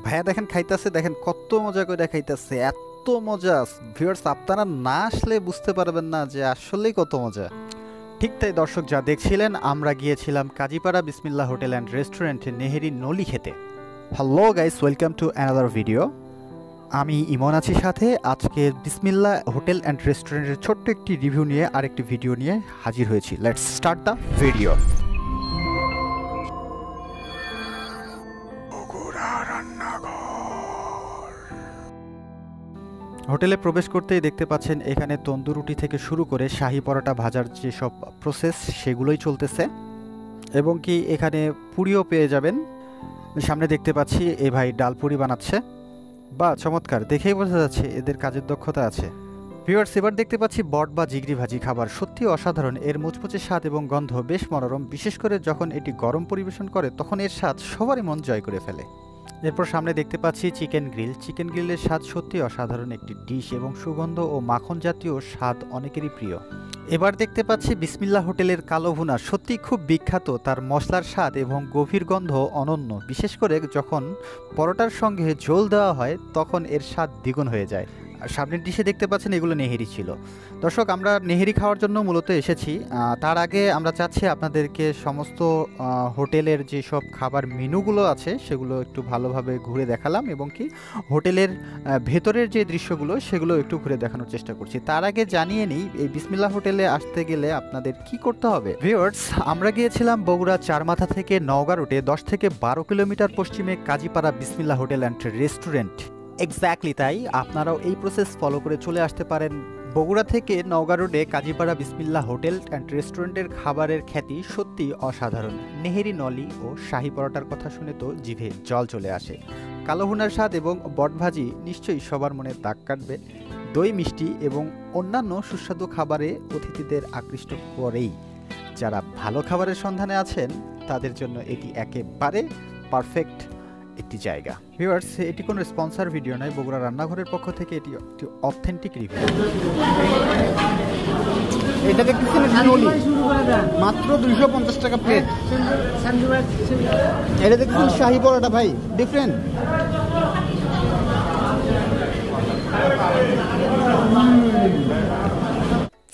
ভাইয়া দেখেন খাইতেছে, দেখেন কত মজা করে খাইতেছে, এত মজা ভিউয়ার্স আপনারা না আসলে বুঝতে পারবেন না যে আসলেই কত মজা। ঠিক তাই দর্শক, যা দেখছিলেন আমরা গিয়েছিলাম কাজীপাড়া বিসমিল্লাহ হোটেল অ্যান্ড রেস্টুরেন্টে নেহেরি নলি খেতে। Hello guys, welcome to another video. আমি ইমন আছি সাথে। আজকে বিসমিল্লাহ হোটেল অ্যান্ড রেস্টুরেন্টের ছোট্ট একটি রিভিউ নিয়ে আরেকটি ভিডিও নিয়ে হাজির হয়েছি। Let's start the video. Bogura রান্নাঘর। হোটেলে প্রবেশ করতেই দেখতে পাচ্ছেন এখানে তন্দুর রুটি থেকে শুরু করে শাহী পরোটা ভাজার যেসব প্রসেস সেগুলোই চলতেছে, এবং কি এখানে পুরিও পেয়ে যাবেন। সামনে দেখতে পাচ্ছি এ ভাই ডাল পুরি বানাচ্ছে, বা চমৎকার, দেখেই বোঝা যাচ্ছে এদের কাজের দক্ষতা আছে। ভিউয়ার্স, এবার দেখতে পাচ্ছি বট বা জিগরি ভাজি খাবার, সত্যি অসাধারণ। এর মুচমুচে স্বাদ এবং গন্ধ বেশ মনোরম, বিশেষ করে যখন এটি গরম পরিবেশন করে তখন এর স্বাদ সবারই মন জয় করে ফেলে। এরপর সামনে দেখতে পাচ্ছি চিকেন গ্রিল। চিকেন গ্রিলের স্বাদ সত্যি অসাধারণ একটি ডিশ, এবং সুগন্ধ ও মাখন জাতীয় স্বাদ অনেকেরই প্রিয়। এবার দেখতে পাচ্ছি বিসমিল্লাহ হোটেলের কালো ভুনা, সত্যি খুব বিখ্যাত। তার মশলার স্বাদ এবং গভীর গন্ধ অনন্য, বিশেষ করে যখন পরোটার সঙ্গে ঝোল দেওয়া হয় তখন এর স্বাদ দ্বিগুণ হয়ে যায়। আর সামনের ডিশে দেখতে পাচ্ছেন এগুলো নেহেরি ছিল। দর্শক, আমরা নেহেরি খাওয়ার জন্য মূলত এসেছি। তার আগে আমরা চাচ্ছি আপনাদেরকে সমস্ত হোটেলের যেসব খাবার মেনুগুলো আছে সেগুলো একটু ভালোভাবে ঘুরে দেখালাম, এবং কি হোটেলের ভেতরের যে দৃশ্যগুলো সেগুলো একটু ঘুরে দেখানোর চেষ্টা করছি। তার আগে জানিয়ে নিই, এই বিসমিল্লাহ হোটেলে আসতে গেলে আপনাদের কি করতে হবে। ভিউয়ার্স, আমরা গিয়েছিলাম বগুড়া চারমাথা থেকে নওগাঁ রুটে 10 থেকে 12 কিলোমিটার পশ্চিমে কাজীপাড়া বিসমিল্লাহ হোটেল অ্যান্ড রেস্টুরেন্ট। এক্স্যাক্টলি তাই, আপনারাও এই প্রসেস ফলো করে চলে আসতে পারেন। বগুড়া থেকে নওগাঁ রোডে কাজীপাড়া বিসমিল্লাহ হোটেল অ্যান্ড রেস্টুরেন্টের খাবারের খ্যাতি সত্যি অসাধারণ। নেহেরি নলি ও শাহী পরোটার কথা শুনে তো জিভে জল চলে আসে। কালো ভুনার স্বাদ এবং বটভাজি নিশ্চয়ই সবার মনে দাগ কাটবে। দই, মিষ্টি এবং অন্যান্য সুস্বাদু খাবারে অতিথিদের আকৃষ্ট করেই। যারা ভালো খাবারের সন্ধানে আছেন তাদের জন্য এটি একেবারে পারফেক্ট একটি জায়গা। ভিউয়ার্স, এটি কোনো স্পন্সর ভিডিও নয়, বগুড়া রান্নাঘরের পক্ষ থেকে এটি একটি অথেন্টিক রিভিউ। এটা দেখতেছেন নলি, মাত্র 250 টাকা প্লেট। এটা দেখছেন শাহী পরোটা, ভাই ডিফারেন্ট।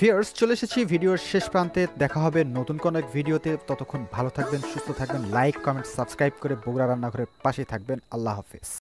ভিউয়ার্স, চলে এসেছি ভিডিওর শেষ প্রান্তে। দেখা হবে নতুন কোনো এক ভিডিওতে। ততক্ষণ ভালো থাকবেন, সুস্থ থাকবেন। লাইক, কমেন্ট, সাবস্ক্রাইব করে বগুড়া রান্নাঘরের পাশে থাকবেন। আল্লাহ হাফেজ।